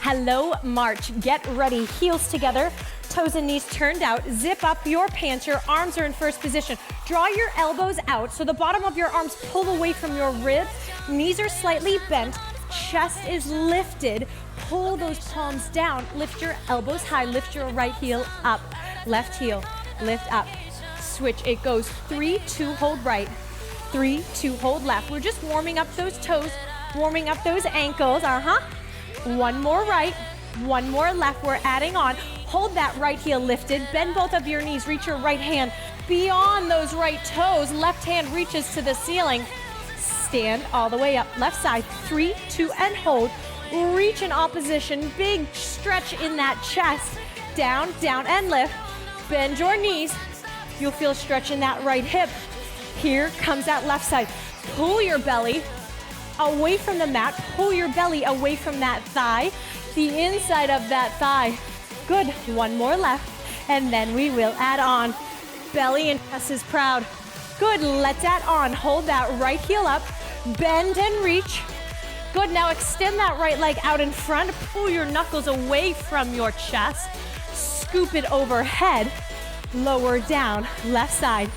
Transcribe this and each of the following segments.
Hello, march. Get ready. Heels together, toes and knees turned out. Zip up your pants. Your arms are in first position. Draw your elbows out so the bottom of your arms pull away from your ribs. Knees are slightly bent. Chest is lifted. Pull those palms down. Lift your elbows high. Lift your right heel up. Left heel. Lift up. Switch. It goes 3, 2, hold right. 3, 2, hold left. We're just warming up those toes, warming up those ankles. One more right, one more left. We're adding on. Hold that right heel lifted. Bend both of your knees. Reach your right hand beyond those right toes. Left hand reaches to the ceiling. Stand all the way up. Left side. 3, 2, and hold. Reach in opposition. Big stretch in that chest. Down, down, and lift. Bend your knees. You'll feel stretch in that right hip. Here comes that left side. Pull your belly away from the mat. Pull your belly away from that thigh, the inside of that thigh. Good. One more left, and then we will add on. Belly and chest is proud. Good. Let's add on. Hold that right heel up. Bend and reach. Good. Now extend that right leg out in front. Pull your knuckles away from your chest. Scoop it overhead. Lower down. Left side.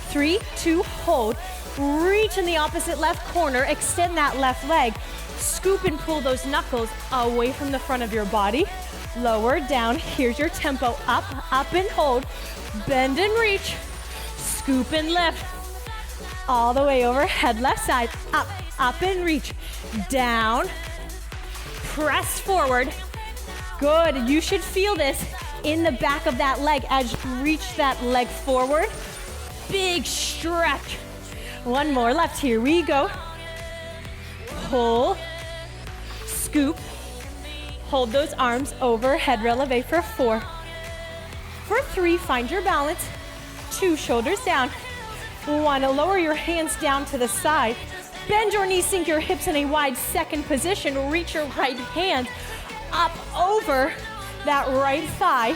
3, 2, hold. Reach in the opposite left corner. Extend that left leg. Scoop and pull those knuckles away from the front of your body. Lower down. Here's your tempo. Up, up, and hold. Bend and reach. Scoop and lift. All the way overhead. Left side. Up, up, and reach. Down. Press forward. Good. You should feel this in the back of that leg as you reach that leg forward. Big stretch. One more left. Here we go. Pull, scoop, hold those arms overhead, releve for 4. For 3, find your balance. 2, shoulders down. 1, lower your hands down to the side. Bend your knees, sink your hips in a wide second position. Reach your right hand up over that right thigh.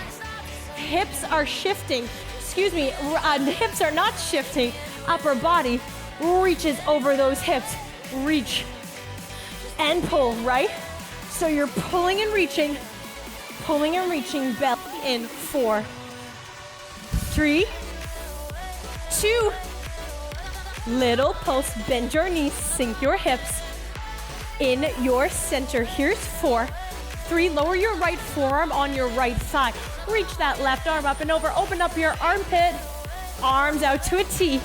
Hips are shifting. Hips are not shifting. Upper body reaches over those hips. Reach and pull, right? So you're pulling and reaching, belly in. 4, 3, 2, little pulse. Bend your knees, sink your hips in your center. Here's 4, 3, lower your right forearm on your right thigh. Reach that left arm up and over. Open up your armpit. Arms out to a T.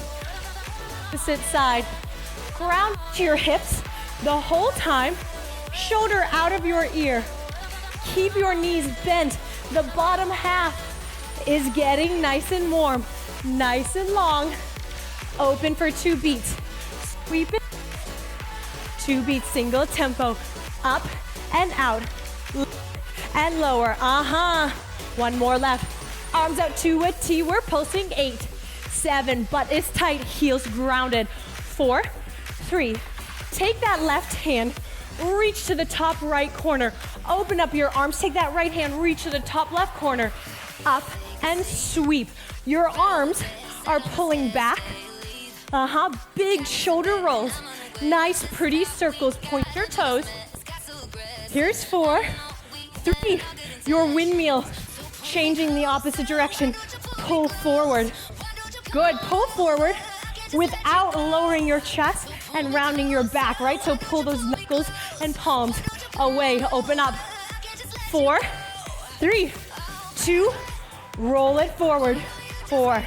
Opposite side. Ground to your hips the whole time. Shoulder out of your ear. Keep your knees bent. The bottom half is getting nice and warm. Nice and long. Open for 2 beats. Sweep it. 2 beats, single tempo. Up and out. And lower. One more left. Arms out to a T. We're pulsing. 8, 7. Butt is tight. Heels grounded. 4, 3. Take that left hand. Reach to the top right corner. Open up your arms. Take that right hand. Reach to the top left corner. Up and sweep. Your arms are pulling back. Big shoulder rolls. Nice, pretty circles. Point your toes. Here's 4, 3. Your windmill. Changing the opposite direction. Pull forward. Good. Pull forward without lowering your chest and rounding your back, right? So pull those knuckles and palms away. Open up. 4, 3, 2. Roll it forward. 4,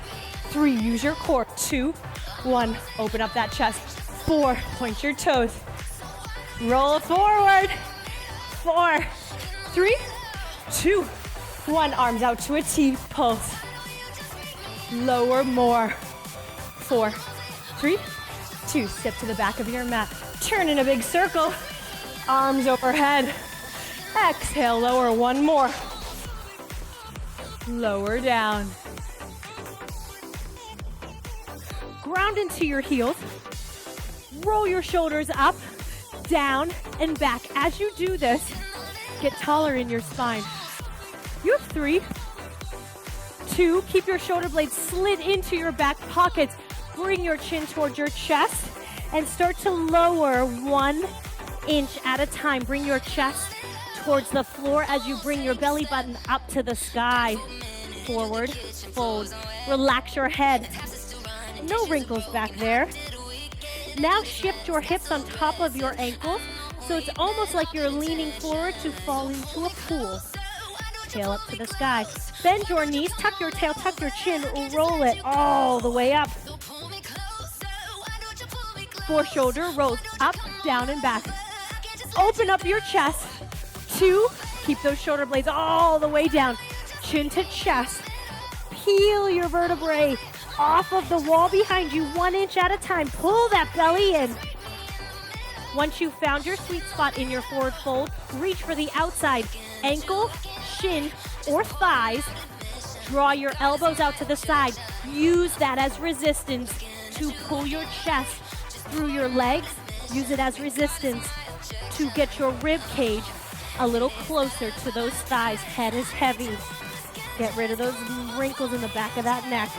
3. Use your core. 2, 1. Open up that chest. 4. Point your toes. Roll forward. 4, 3, 2, 1. Arms out to a T. Pulse. Lower more. 4, 3, 2. Step to the back of your mat. Turn in a big circle. Arms overhead. Exhale, lower. One more. Lower down. Ground into your heels. Roll your shoulders up, down, and back. As you do this, get taller in your spine. You have 3, 2, keep your shoulder blades slid into your back pockets. Bring your chin towards your chest and start to lower 1 inch at a time. Bring your chest towards the floor as you bring your belly button up to the sky. Forward, fold, relax your head. No wrinkles back there. Now shift your hips on top of your ankles, so it's almost like you're leaning forward to fall into a pool. Tail up to the sky. Bend your knees, tuck your tail, tuck your chin, roll it all the way up. 4 shoulder rolls, up, down, and back. Open up your chest. 2, keep those shoulder blades all the way down. Chin to chest. Peel your vertebrae off of the wall behind you 1 inch at a time. Pull that belly in. Once you've found your sweet spot in your forward fold, reach for the outside ankle, shin, or thighs. Draw your elbows out to the side. Use that as resistance to pull your chest through your legs. Use it as resistance to get your rib cage a little closer to those thighs. Head is heavy. Get rid of those wrinkles in the back of that neck.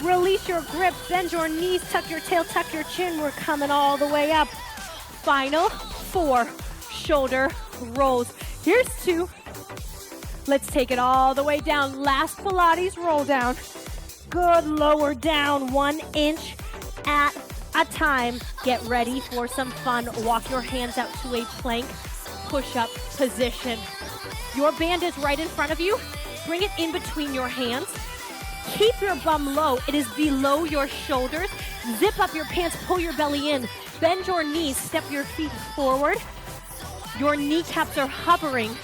Release your grip, bend your knees, tuck your tail, tuck your chin. We're coming all the way up. Final 4 shoulder rolls. Here's 2. Let's take it all the way down. Last Pilates roll down. Good, lower down 1 inch at a time. Get ready for some fun. Walk your hands out to a plank push-up position. Your band is right in front of you. Bring it in between your hands. Keep your bum low. It is below your shoulders. Zip up your pants, pull your belly in. Bend your knees, step your feet forward. Your kneecaps are hovering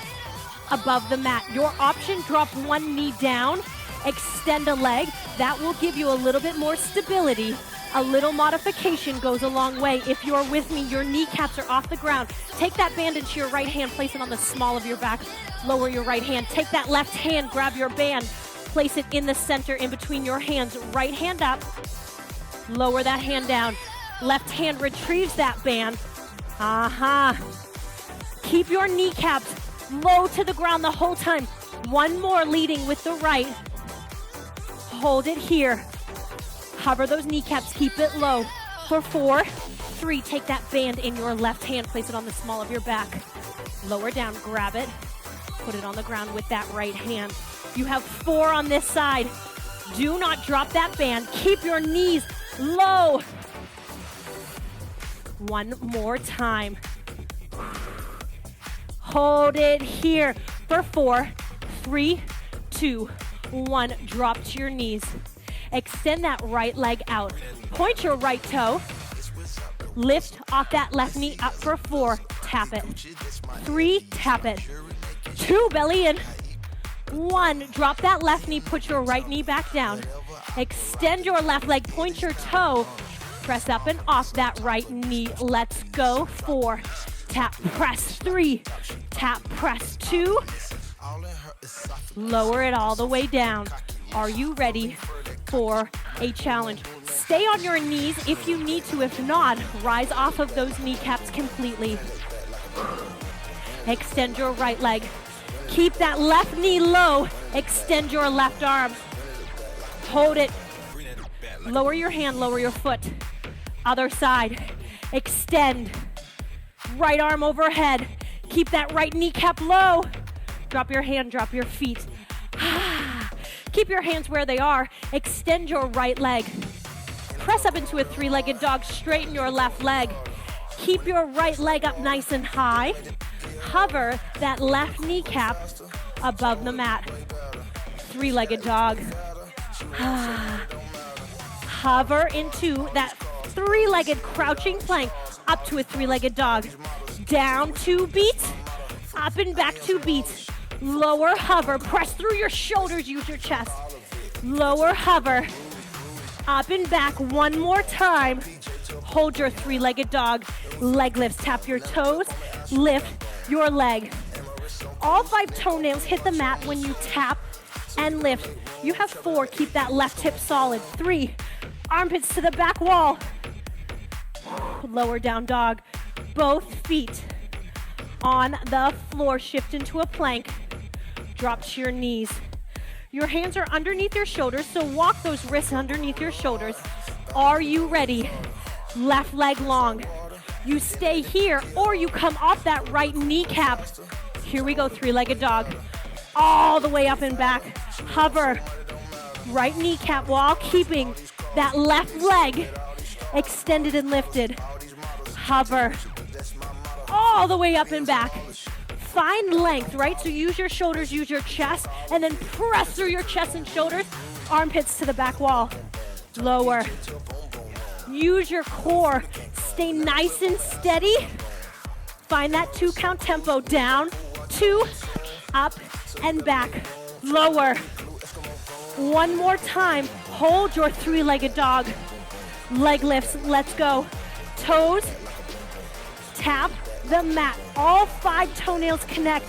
above the mat. Your option, drop 1 knee down, extend a leg. That will give you a little bit more stability. A little modification goes a long way. If you're with me, your kneecaps are off the ground. Take that band into your right hand, place it on the small of your back. Lower your right hand. Take that left hand, grab your band. Place it in the center in between your hands. Right hand up. Lower that hand down. Left hand retrieves that band. Keep your kneecaps low to the ground the whole time. 1 more leading with the right. Hold it here. Hover those kneecaps. Keep it low. For 4, 3, take that band in your left hand. Place it on the small of your back. Lower down. Grab it. Put it on the ground with that right hand. You have 4 on this side. Do not drop that band. Keep your knees low. 1 more time. Hold it here for 4, 3, 2, 1. Drop to your knees. Extend that right leg out. Point your right toe. Lift off that left knee up for 4. Tap it. 3, tap it. 2, belly in. 1, drop that left knee, put your right knee back down. Extend your left leg, point your toe. Press up and off that right knee. Let's go. 4, tap, press. 3, tap, press. 2, lower it all the way down. Are you ready for a challenge? Stay on your knees if you need to. If not, rise off of those kneecaps completely. Extend your right leg. Keep that left knee low. Extend your left arm. Hold it. Lower your hand, lower your foot. Other side. Extend. Right arm overhead. Keep that right kneecap low. Drop your hand, drop your feet. Keep your hands where they are. Extend your right leg. Press up into a 3-legged dog. Straighten your left leg. Keep your right leg up nice and high. Hover that left kneecap above the mat. 3-legged dog. Hover into that 3-legged crouching plank up to a 3-legged dog. Down 2 beats, up and back 2 beats. Lower hover, press through your shoulders, use your chest. Lower hover, up and back 1 more time. Hold your 3-legged dog. Leg lifts, tap your toes, lift your leg. All 5 toenails hit the mat when you tap and lift. You have 4, keep that left hip solid. 3, armpits to the back wall. Lower down dog. Both feet on the floor, shift into a plank. Drop to your knees. Your hands are underneath your shoulders, so walk those wrists underneath your shoulders. Are you ready? Left leg long. You stay here or you come off that right kneecap. Here we go, three-legged dog. All the way up and back. Hover. Right kneecap while keeping that left leg extended and lifted. Hover. All the way up and back. Find length, right? So use your shoulders, use your chest, and then press through your chest and shoulders. Armpits to the back wall. Lower. Use your core. Stay nice and steady. Find that 2-count tempo. Down, 2, up, and back. Lower. One more time. Hold your three-legged dog. Leg lifts. Let's go. Toes. Tap the mat. All 5 toenails connect.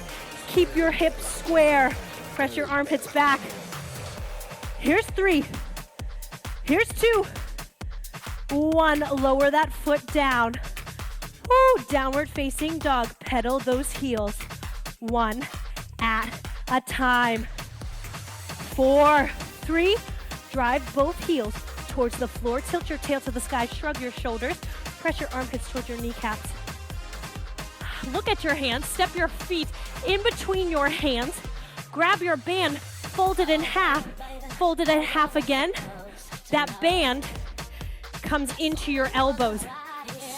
Keep your hips square. Press your armpits back. Here's 3. Here's 2. 1. Lower that foot down. Woo. Downward facing dog. Pedal those heels. 1 at a time. 4, 3. Drive both heels towards the floor. Tilt your tail to the sky. Shrug your shoulders. Press your armpits towards your kneecaps. Look at your hands. Step your feet in between your hands. Grab your band. Fold it in half. Fold it in half again. That band comes into your elbows.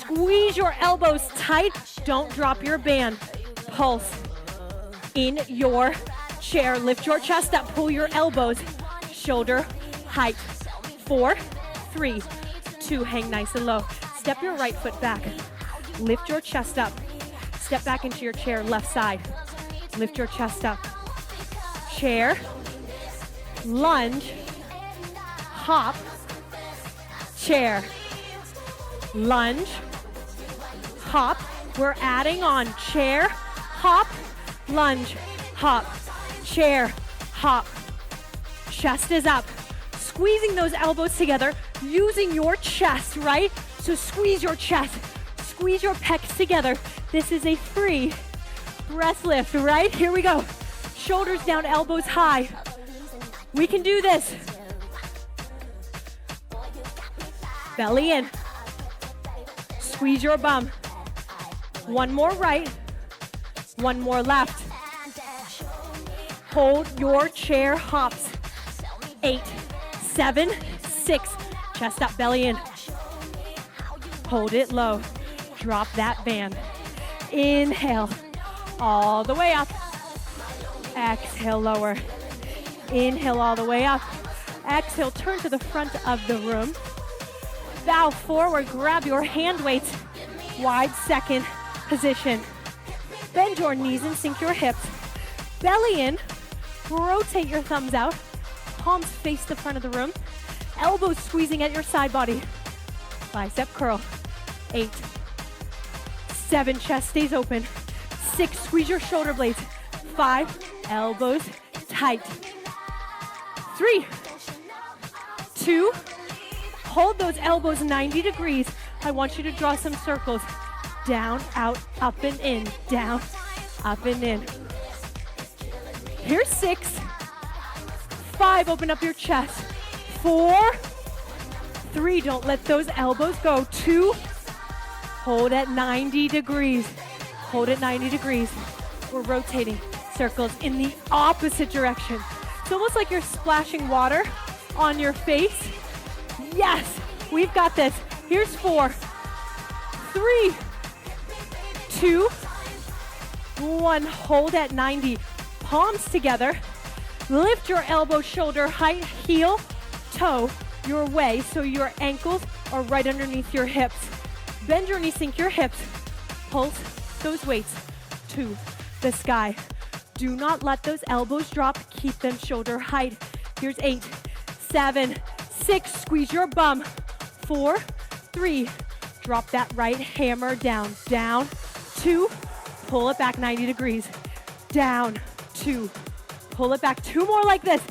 Squeeze your elbows tight. Don't drop your band. Pulse in your chair. Lift your chest up. Pull your elbows. Shoulder height. 4, 3, 2. Hang nice and low. Step your right foot back. Lift your chest up. Step back into your chair, left side. Lift your chest up. Chair. Lunge. Hop. Chair. Lunge. Hop. We're adding on. Chair. Hop. Lunge. Hop. Chair. Hop. Chest is up. Squeezing those elbows together, using your chest, right? So squeeze your chest. Squeeze your pecs together. This is a free breast lift, right? Here we go. Shoulders down, elbows high. We can do this. Belly in. Squeeze your bum. One more right. One more left. Hold your chair hops. 8, 7, 6. Chest up, belly in. Hold it low. Drop that band. Inhale. All the way up. Exhale, lower. Inhale all the way up. Exhale, turn to the front of the room. Bow forward, grab your hand weights. Wide second position. Bend your knees and sink your hips. Belly in. Rotate your thumbs out. Palms face the front of the room. Elbows squeezing at your side body. Bicep curl. 8, 7, chest stays open. 6, squeeze your shoulder blades. 5, elbows tight. 3, 2, hold those elbows 90 degrees. I want you to draw some circles. Down, out, up and in. Down, up and in. Here's 6. 5, open up your chest. 4, 3, don't let those elbows go. 2, hold at 90 degrees. Hold at 90 degrees. We're rotating circles in the opposite direction. It's almost like you're splashing water on your face. Yes, we've got this. Here's 4, 3, 2, 1. Hold at 90. Palms together. Lift your elbow, shoulder height, heel, toe your way so your ankles are right underneath your hips. Bend your knees, sink your hips. Pulse those weights to the sky. Do not let those elbows drop. Keep them shoulder height. Here's 8, 7, 6. Squeeze your bum. 4, 3. Drop that right hammer down. Down, 2. Pull it back 90 degrees. Down, 2. Pull it back. 2 more like this.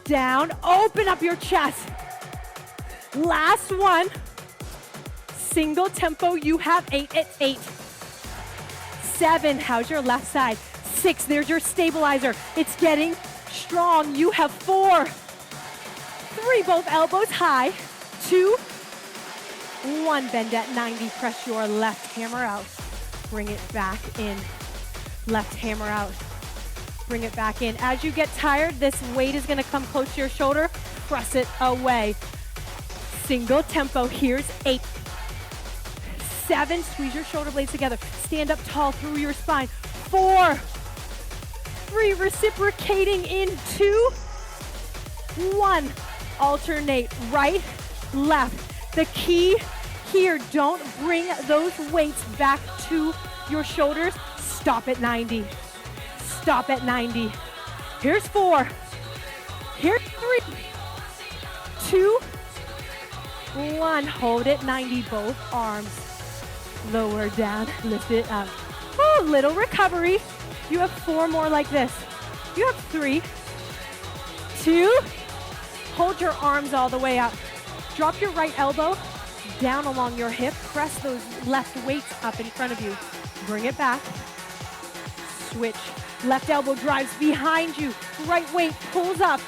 Down, open up your chest. Last one. Single tempo, you have 8. It's 8. 7, how's your left side? 6, there's your stabilizer. It's getting strong. You have 4, 3, both elbows high. 2, 1, bend at 90, press your left hammer out. Bring it back in. Left hammer out. Bring it back in. As you get tired, this weight is gonna come close to your shoulder. Press it away. Single tempo. Here's 8. 7, squeeze your shoulder blades together. Stand up tall through your spine. 4, 3, reciprocating in 2, 1. Alternate right, left. The key here, don't bring those weights back to your shoulders. Stop at 90. Stop at 90. Here's 4. Here's 3, 2, 1. Hold it 90, both arms. Lower down, lift it up. Oh, little recovery. You have 4 more like this. You have 3, 2. Hold your arms all the way up. Drop your right elbow down along your hip. Press those left weights up in front of you. Bring it back. Switch. Left elbow drives behind you. Right weight pulls up.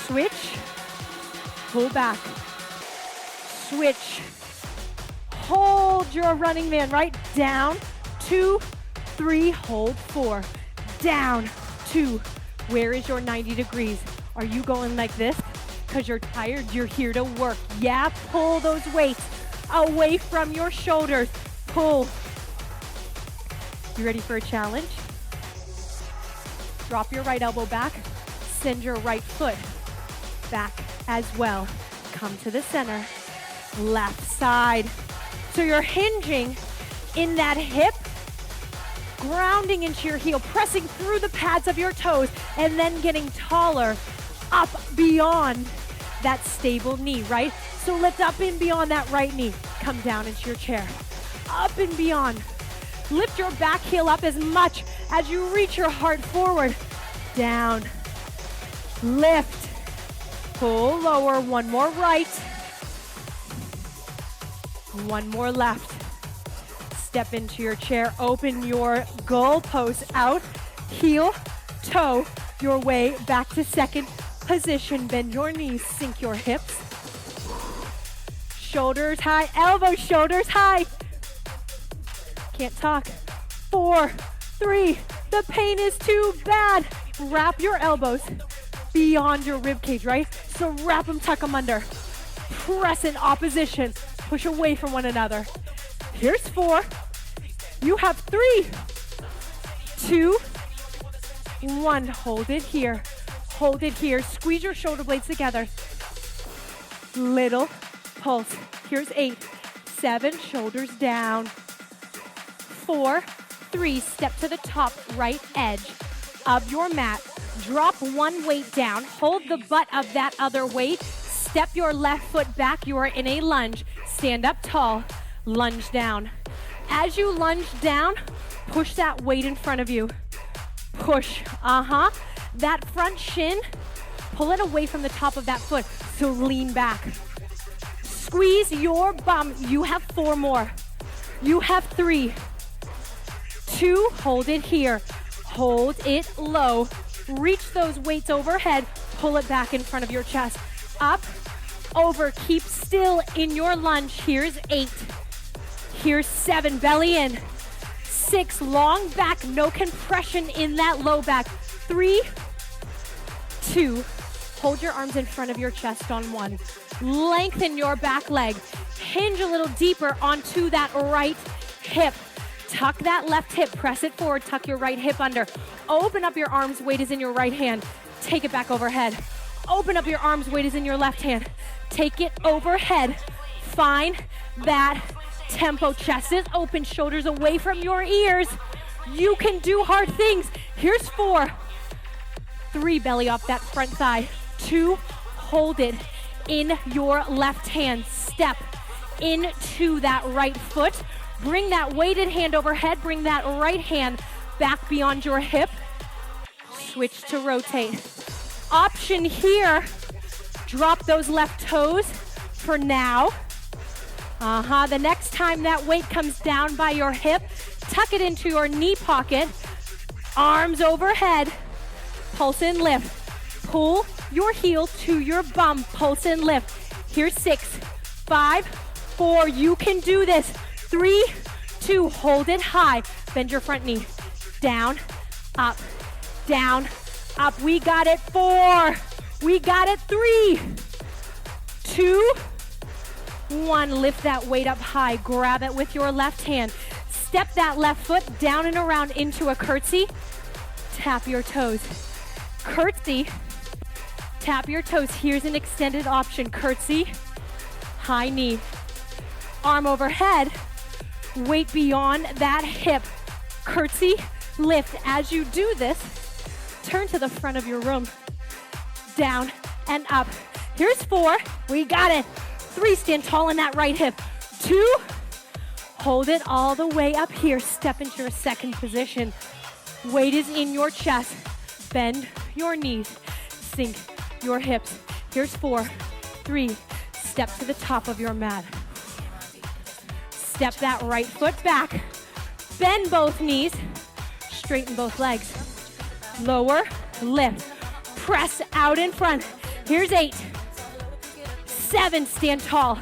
Switch. Pull back. Switch. Hold your running man, right? Down, 2, 3, hold 4. Down, 2. Where is your 90 degrees? Are you going like this? Because you're tired, you're here to work. Yeah, pull those weights away from your shoulders. Pull. You ready for a challenge? Drop your right elbow back. Send your right foot back as well. Come to the center. Left side. So you're hinging in that hip, grounding into your heel, pressing through the pads of your toes, and then getting taller up beyond that stable knee, right? So lift up and beyond that right knee. Come down into your chair. Up and beyond. Lift your back heel up as much as you reach your heart forward. Down. Lift. Pull lower. 1 more right. 1 more left. Step into your chair. Open your goalpost out. Heel, toe, your way back to second position. Bend your knees. Sink your hips. Shoulders high. Elbows, shoulders high. Can't talk. 4, 3. The pain is too bad. Wrap your elbows beyond your rib cage, right? So wrap them, tuck them under. Press in opposition. Push away from one another. Here's 4. You have 3, 2, 1. Hold it here. Hold it here. Squeeze your shoulder blades together. Little pulse. Here's 8, 7. Shoulders down. 4, 3. Step to the top right edge of your mat. Drop 1 weight down. Hold the butt of that other weight. Step your left foot back. You are in a lunge. Stand up tall. Lunge down. As you lunge down, push that weight in front of you. Push. That front shin, pull it away from the top of that foot. So lean back. Squeeze your bum. You have 4 more. You have 3, 2. Hold it here. Hold it low. Reach those weights overhead. Pull it back in front of your chest. Up, over. Keep still in your lunge. Here's 8. Here's 7. Belly in. 6. Long back. No compression in that low back. 3, 2. Hold your arms in front of your chest on 1. Lengthen your back leg. Hinge a little deeper onto that right hip. Tuck that left hip. Press it forward. Tuck your right hip under. Open up your arms. Weight is in your right hand. Take it back overhead. Open up your arms. Weight is in your left hand. Take it overhead. Find that tempo. Chest is open. Shoulders away from your ears. You can do hard things. Here's 4, 3. Belly off that front thigh. 2. Hold it in your left hand. Step into that right foot. Bring that weighted hand overhead. Bring that right hand back beyond your hip. Switch to rotate. Option here. Drop those left toes for now. The next time that weight comes down by your hip, tuck it into your knee pocket. Arms overhead. Pulse and lift. Pull your heel to your bum. Pulse and lift. Here's 6, 5, 4, you can do this. 3, 2, hold it high. Bend your front knee. Down, up, down, up. We got it. 4, we got it. 3, 2, 1. Lift that weight up high. Grab it with your left hand. Step that left foot down and around into a curtsy. Tap your toes. Curtsy. Tap your toes. Here's an extended option. Curtsy. High knee. Arm overhead. Weight beyond that hip. Curtsy. Lift. As you do this, turn to the front of your room. Down and up. Here's 4. We got it. 3, stand tall in that right hip. 2, hold it all the way up here. Step into your second position. Weight is in your chest. Bend your knees. Sink your hips. Here's 4, 3, step to the top of your mat. Step that right foot back. Bend both knees. Straighten both legs. Lower, lift. Press out in front. Here's 8. 7, stand tall.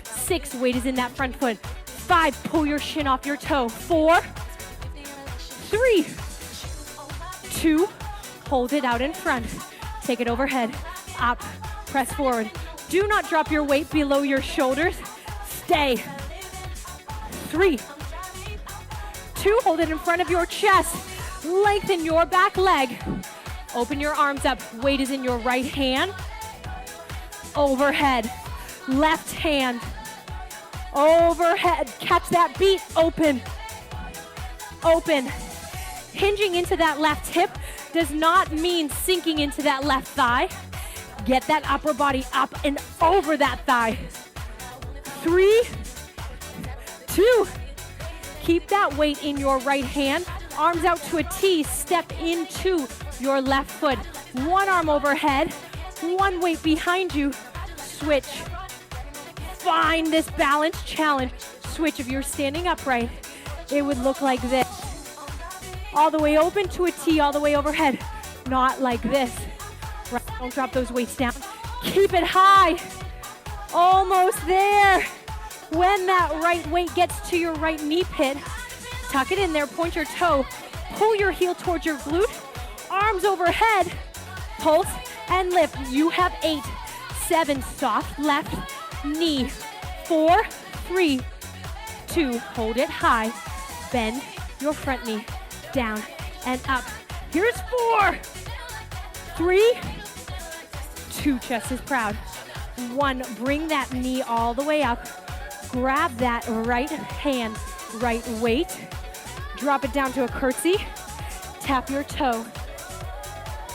6, weight is in that front foot. 5, pull your shin off your toe. 4, 3, 2, hold it out in front. Take it overhead, up, press forward. Do not drop your weight below your shoulders. Stay. 3, 2, hold it in front of your chest. Lengthen your back leg. Open your arms up. Weight is in your right hand. Overhead, left hand, overhead. Catch that beat, open, open. Hinging into that left hip does not mean sinking into that left thigh. Get that upper body up and over that thigh. 3, 2, keep that weight in your right hand. Arms out to a T, step into your left foot. One arm overhead. One weight behind you. Switch. Find this balance challenge. Switch. If you're standing upright, it would look like this. All the way open to a T, all the way overhead. Not like this. Right. Don't drop those weights down. Keep it high. Almost there. When that right weight gets to your right knee pit, tuck it in there, point your toe, pull your heel towards your glute, arms overhead, pulse and lift. You have 8, 7, soft left knee. 4, 3, 2, hold it high. Bend your front knee, down and up. Here's 4, 3, 2, chest is proud. 1, bring that knee all the way up. Grab that right hand, right weight. Drop it down to a curtsy. Tap your toe.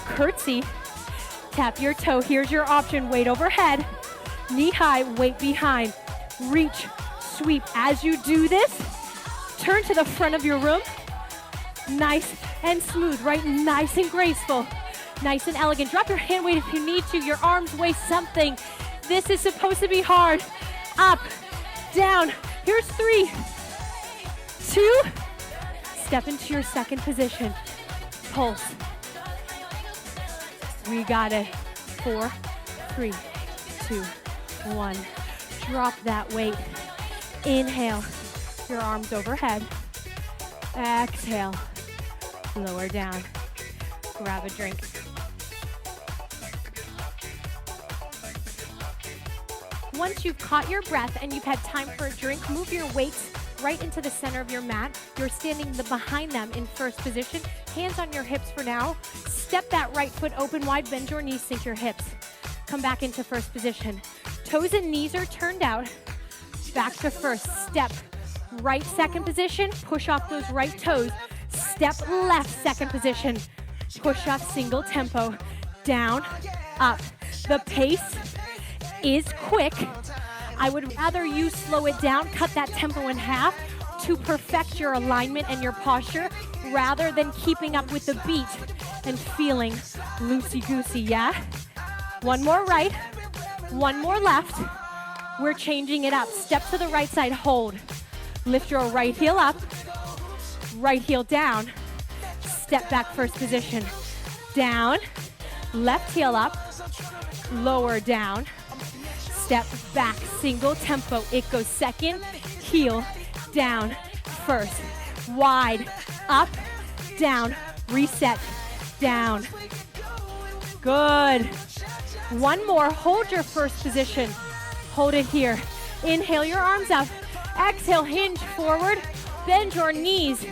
Curtsy. Tap your toe. Here's your option. Weight overhead. Knee high, weight behind. Reach, sweep. As you do this, turn to the front of your room. Nice and smooth, right? Nice and graceful. Nice and elegant. Drop your hand weight if you need to. Your arms weigh something. This is supposed to be hard. Up, down. Here's 3, 2. Step into your second position. Pulse. We got it. 4, 3, 2, 1. Drop that weight. Inhale. Your arms overhead. Exhale. Lower down. Grab a drink. Once you've caught your breath and you've had time for a drink, move your weights right into the center of your mat. You're standing behind them in first position. Hands on your hips for now. Step that right foot open wide, bend your knees, sink your hips. Come back into first position. Toes and knees are turned out. Back to first. Step right second position. Push off those right toes. Step left second position. Push off single tempo. Down, up. The pace is quick. I would rather you slow it down, cut that tempo in half to perfect your alignment and your posture rather than keeping up with the beat and feeling loosey-goosey, yeah? One more right, one more left. We're changing it up. Step to the right side, hold. Lift your right heel up, right heel down. Step back first position. Down, left heel up, lower down. step back, single tempo. It goes second, heel, down, first. Wide, up, down, reset, down. Good. One more, hold your first position. Hold it here. Inhale your arms up. Exhale, hinge forward. Bend your knees.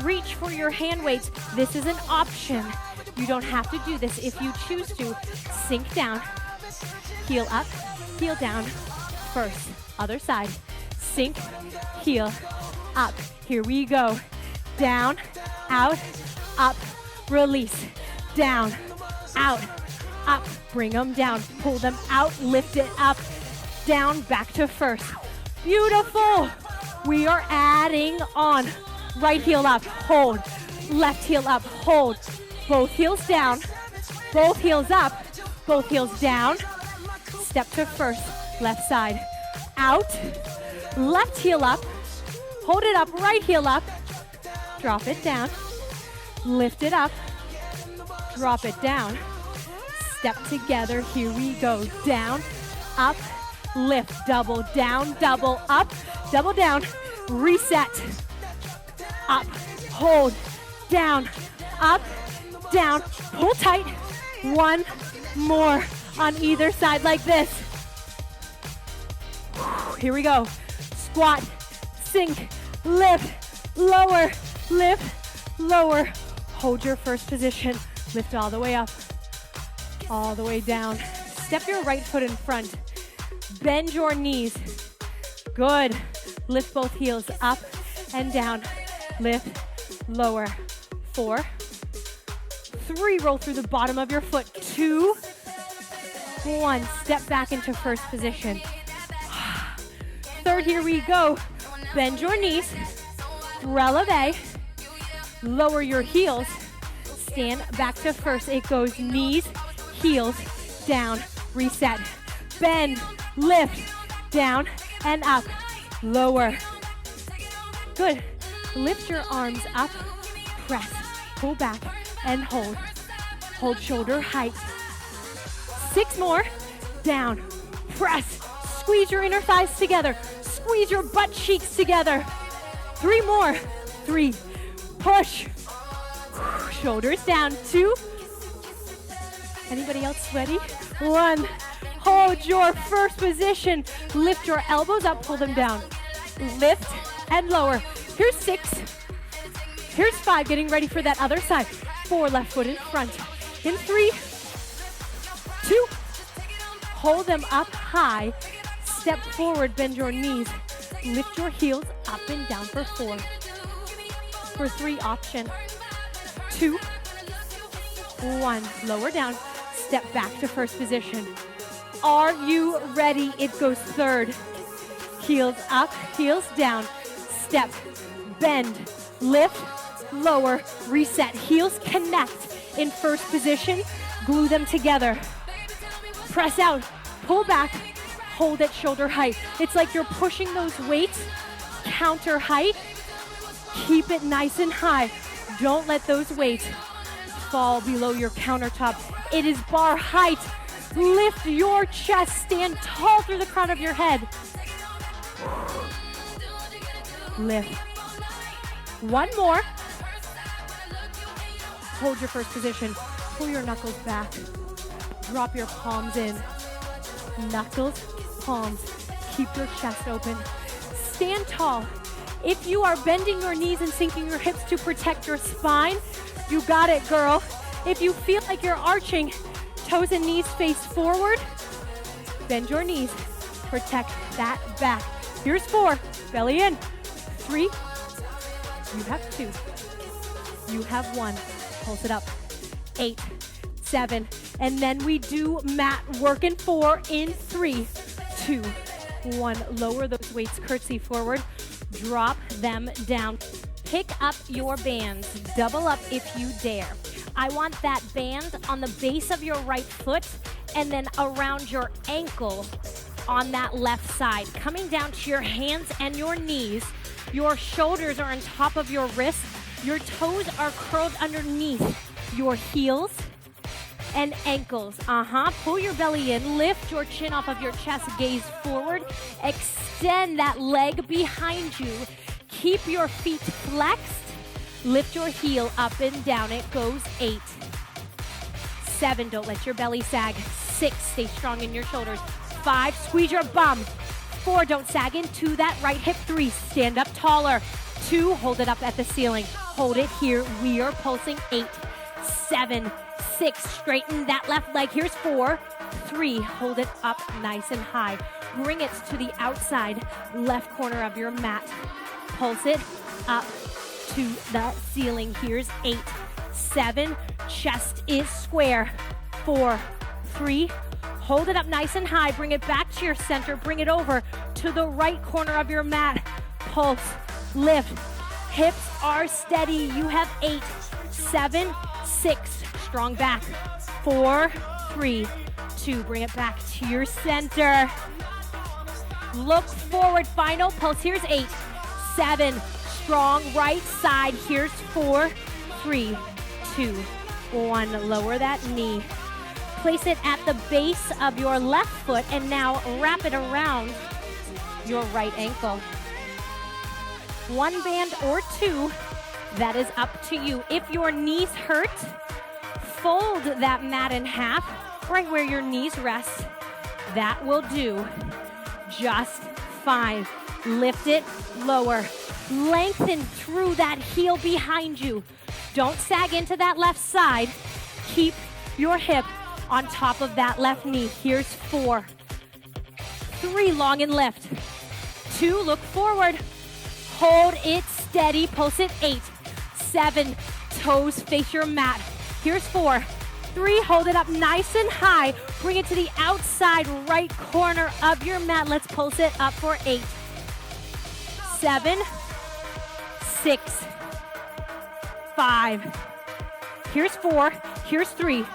Reach for your hand weights. This is an option. You don't have to do this if you choose to. Sink down. Heel up, heel down. First, other side. Sink, heel, up. Here we go. Down, out, up, release. Down, out, up. Bring them down. Pull them out, lift it up. Down, back to first. Beautiful. We are adding on. Right heel up, hold. Left heel up, hold. Both heels down. Both heels up. Both heels down. Step to first. Left side. Out. Left heel up. Hold it up. Right heel up. Drop it down. Lift it up. Drop it down. Step together. Here we go. Down, up, lift. Double down, double up, double down. Reset. Up, hold, down, up, down. Pull tight. One more on either side like this. Here we go. Squat, sink, lift, lower, lift, lower. Hold your first position. Lift all the way up, all the way down. Step your right foot in front. Bend your knees. Good. Lift both heels up and down. Lift, lower. 4, 3, roll through the bottom of your foot. 2, 1, step back into first position. Third, here we go. Bend your knees, releve, lower your heels, stand back to first. It goes knees, heels, down, reset. Bend, lift, down and up, lower. Good. Lift your arms up, press, pull back, and hold. Hold shoulder height. 6 more, down, press, squeeze your inner thighs together, squeeze your butt cheeks together. 3 more, 3, push, shoulders down. 2, anybody else sweaty? 1, hold your first position, lift your elbows up, pull them down, lift and lower. Here's 6, here's 5, getting ready for that other side. 4, left foot in front. In 3, 2, hold them up high, step forward, bend your knees, lift your heels up and down for 4. For 3, option. 2, 1, lower down, step back to first position. Are you ready? It goes third. Heels up, heels down, step, bend, lift, lower, reset. Heels connect in first position, glue them together. Press out, pull back, hold at shoulder height. It's like you're pushing those weights counter height. Keep it nice and high. Don't let those weights fall below your countertop. It is bar height. Lift your chest, stand tall through the crown of your head. Lift. 1 more. Hold your first position. Pull your knuckles back. Drop your palms in. Knuckles, palms. Keep your chest open. Stand tall. If you are bending your knees and sinking your hips to protect your spine, you got it, girl. If you feel like you're arching, toes and knees face forward, bend your knees. Protect that back. Here's 4, belly in. 3, you have 2. You have 1, pulse it up. 8, 7, and then we do mat work in 4, in 3, 2, 1. Lower those weights, curtsy forward. Drop them down. Pick up your bands. Double up if you dare. I want that band on the base of your right foot and then around your ankle on that left side. Coming down to your hands and your knees. Your shoulders are on top of your wrists. Your toes are curled underneath your heels. and ankles. Pull your belly in, lift your chin off of your chest, gaze forward, extend that leg behind you. Keep your feet flexed, lift your heel up and down. It goes 8, 7, don't let your belly sag. 6, stay strong in your shoulders. 5, squeeze your bum. 4, don't sag into that right hip. 3, stand up taller. 2, hold it up at the ceiling. Hold it here. We are pulsing. 8, 7, 6, straighten that left leg. Here's 4, 3, hold it up nice and high. Bring it to the outside left corner of your mat. Pulse it up to the ceiling. Here's 8, 7, chest is square. 4, 3, hold it up nice and high. Bring it back to your center. Bring it over to the right corner of your mat. Pulse, lift. Hips are steady. You have 8, 7, 6. Strong back. 4, 3, 2. Bring it back to your center. Look forward. Final pulse. Here's 8, 7. Strong right side. Here's 4, 3, 2, 1. Lower that knee. Place it at the base of your left foot and now wrap it around your right ankle. 1 band or 2, that is up to you. If your knees hurt, fold that mat in half right where your knees rest. That will do just fine. Lift it, lower. Lengthen through that heel behind you. Don't sag into that left side. Keep your hip on top of that left knee. Here's 4, 3, long and lift. 2, look forward. Hold it steady. Pulse it. 8, 7, toes face your mat. Here's 4, 3, hold it up nice and high. Bring it to the outside right corner of your mat. Let's pulse it up for 8, 7, 6, 5. Here's 4, here's 3,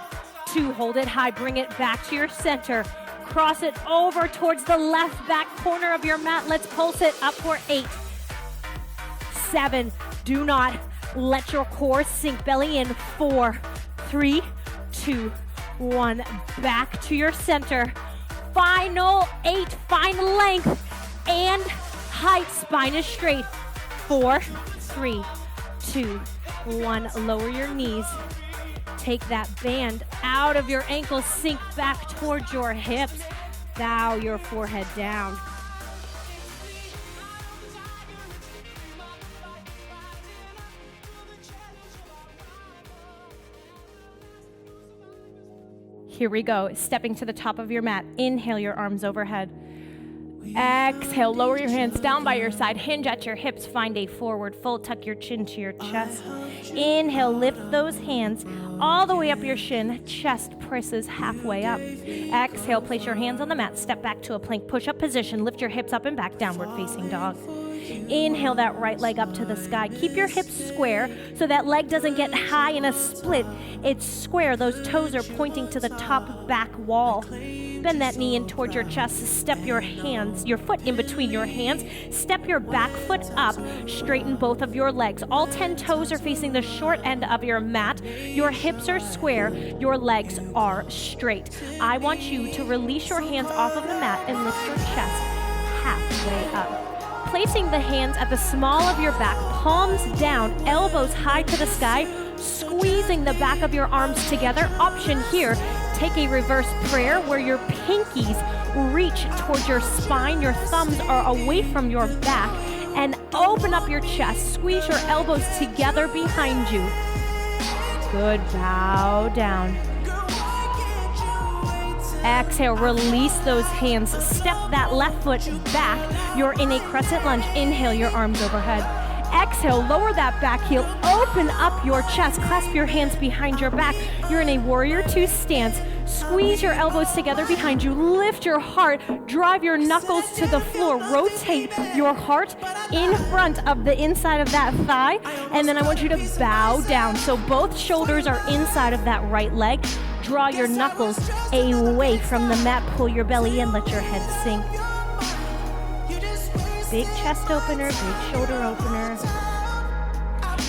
2, hold it high. Bring it back to your center. Cross it over towards the left back corner of your mat. Let's pulse it up for 8, 7. Do not let your core sink. Belly in. 4, 3, 2, 1. Back to your center. Final 8. Find length and height. Spine is straight. 4, 3, 2, 1. Lower your knees. Take that band out of your ankles. Sink back towards your hips. Bow your forehead down. Here we go. Stepping to the top of your mat. Inhale your arms overhead. Exhale, lower your hands down by your side. Hinge at your hips. Find a forward fold. Tuck your chin to your chest. Inhale, lift those hands all the way up your shin. Chest presses halfway up. Exhale, place your hands on the mat. Step back to a plank push-up position. Lift your hips up and back, downward facing dog. Inhale that right leg up to the sky. Keep your hips square so that leg doesn't get high in a split. It's square. Those toes are pointing to the top back wall. Bend that knee in towards your chest. Step your hands, your foot in between your hands. Step your back foot up. Straighten both of your legs. All 10 toes are facing the short end of your mat. Your hips are square. Your legs are straight. I want you to release your hands off of the mat and lift your chest halfway up. Placing the hands at the small of your back, palms down, elbows high to the sky, squeezing the back of your arms together. Option here, take a reverse prayer where your pinkies reach towards your spine, your thumbs are away from your back, and open up your chest. Squeeze your elbows together behind you. Good, bow down. Exhale, release those hands. Step that left foot back. You're in a crescent lunge. Inhale your arms overhead. Exhale, lower that back heel. Open up your chest. Clasp your hands behind your back. You're in a warrior 2 stance. Squeeze your elbows together behind you. Lift your heart. Drive your knuckles to the floor. Rotate your heart in front of the inside of that thigh. And then I want you to bow down. So both shoulders are inside of that right leg. Draw your knuckles away from the mat. Pull your belly in. Let your head sink. Big chest opener, big shoulder opener.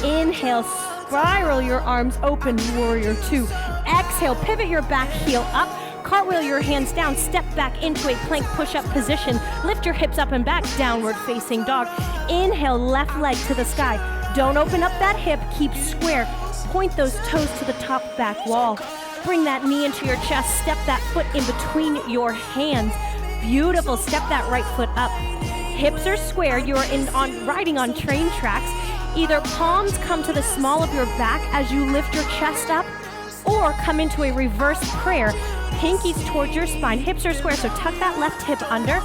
Inhale, spiral your arms open, warrior 2. Exhale. Exhale, pivot your back heel up. Cartwheel your hands down, step back into a plank push-up position. Lift your hips up and back, downward facing dog. Inhale, left leg to the sky. Don't open up that hip, keep square. Point those toes to the top back wall. Bring that knee into your chest, step that foot in between your hands. Beautiful, step that right foot up. Hips are square, you are riding on train tracks. Either palms come to the small of your back as you lift your chest up, or come into a reverse prayer. Pinkies towards your spine, hips are square, so tuck that left hip under,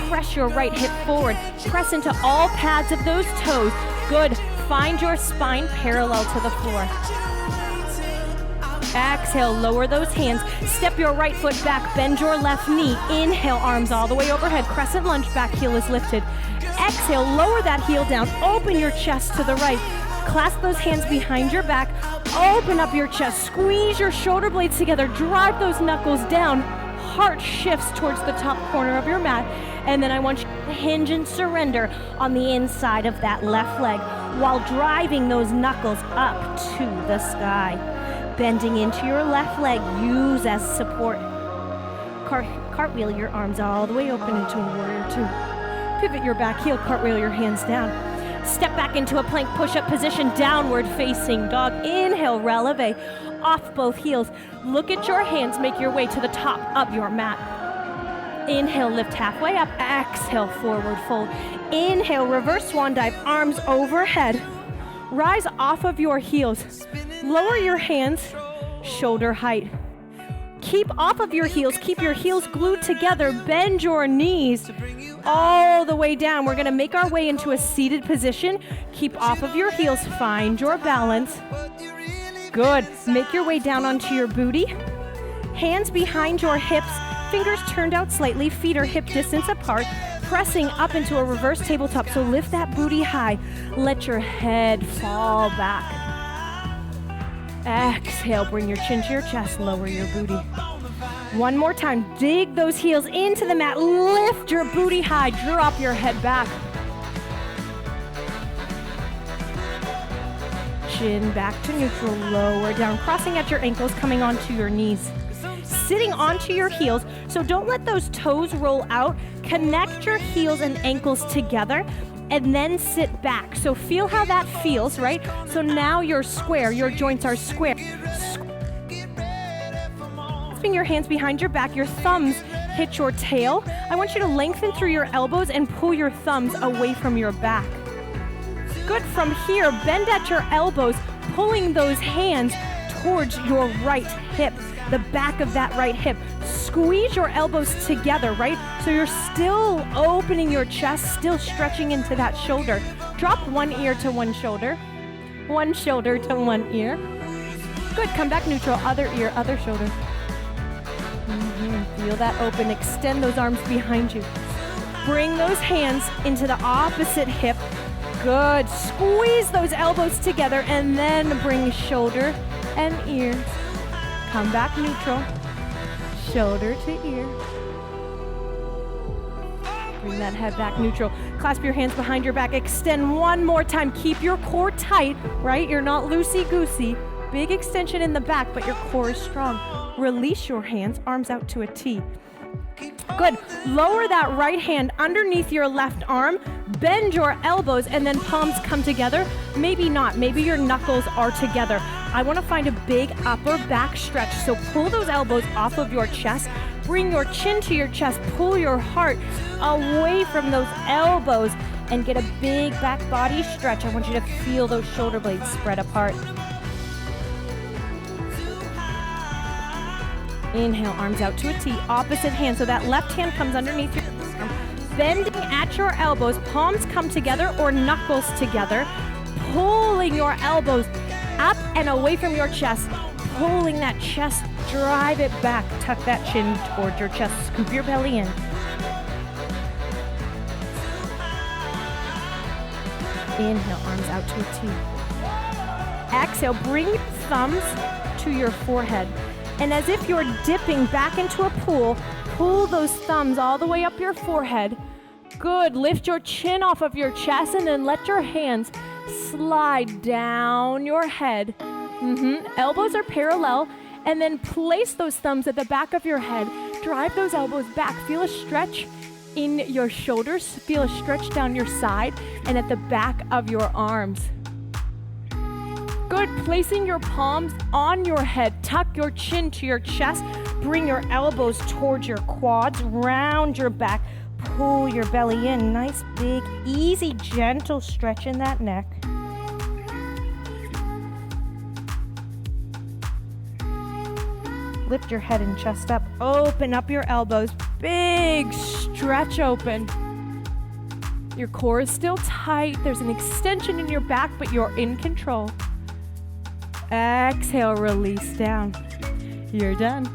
press your right hip forward, press into all pads of those toes. Good, find your spine parallel to the floor. Exhale, lower those hands, step your right foot back, bend your left knee. Inhale, arms all the way overhead, crescent lunge, back heel is lifted. Exhale, lower that heel down, open your chest to the right. Clasp those hands behind your back, open up your chest, squeeze your shoulder blades together, drive those knuckles down, heart shifts towards the top corner of your mat, and then I want you to hinge and surrender on the inside of that left leg while driving those knuckles up to the sky. Bending into your left leg, use as support. Cartwheel your arms all the way open into a warrior two. Pivot your back heel, cartwheel your hands down. Step back into a plank push-up position, downward facing dog. Inhale, releve, off both heels. Look at your hands, make your way to the top of your mat. Inhale, lift halfway up. Exhale, forward fold. Inhale, reverse swan dive, arms overhead. Rise off of your heels. Lower your hands, shoulder height. Keep off of your heels, keep your heels glued together, bend your knees all the way down. We're gonna make our way into a seated position. Keep off of your heels, find your balance. Good, make your way down onto your booty. Hands behind your hips, fingers turned out slightly, feet are hip distance apart, pressing up into a reverse tabletop. So lift that booty high, let your head fall back. Exhale, bring your chin to your chest, lower your booty. One more time, dig those heels into the mat, lift your booty high, drop your head back. Chin back to neutral, lower down, crossing at your ankles, coming onto your knees. Sitting onto your heels, so don't let those toes roll out. Connect your heels and ankles together, and then sit back. So feel how that feels, right? So now you're square, your joints are square. Clasping your hands behind your back, your thumbs hit your tail. I want you to lengthen through your elbows and pull your thumbs away from your back. Good, from here, bend at your elbows, pulling those hands towards your right hip, the back of that right hip. Squeeze your elbows together, right? So you're still opening your chest, still stretching into that shoulder. Drop one ear to one shoulder to one ear. Good, come back neutral, other ear, other shoulder. Feel that open, extend those arms behind you. Bring those hands into the opposite hip. Good, squeeze those elbows together and then bring shoulder and ear. Come back neutral, shoulder to ear. Bring that head back neutral. Clasp your hands behind your back. Extend one more time. Keep your core tight, right? You're not loosey-goosey. Big extension in the back, but your core is strong. Release your hands, arms out to a T. Good. Lower that right hand underneath your left arm. Bend your elbows and then palms come together. Maybe not. Maybe your knuckles are together. I want to find a big upper back stretch. So pull those elbows off of your chest. Bring your chin to your chest. Pull your heart away from those elbows and get a big back body stretch. I want you to feel those shoulder blades spread apart. Inhale, arms out to a T. Opposite hand. So that left hand comes underneath your arm. Bending at your elbows. Palms come together or knuckles together. Pulling your elbows up and away from your chest. Pulling that chest, drive it back. Tuck that chin towards your chest. Scoop your belly in. Inhale, arms out to a T. Exhale, bring your thumbs to your forehead. And as if you're dipping back into a pool, pull those thumbs all the way up your forehead. Good. Lift your chin off of your chest and then let your hands slide down your head. Elbows are parallel And then place those thumbs at the back of your head. Drive those elbows back. Feel a stretch in your shoulders. Feel a stretch down your side and at the back of your arms. Good. Placing your palms on your head. Tuck your chin to your chest. Bring your elbows towards your quads. Round your back. Pull your belly in. Nice, big, easy, gentle stretch in that neck. Lift your head and chest up. Open up your elbows. Big stretch open. Your core is still tight. There's an extension in your back, but you're in control. Exhale, release down. You're done.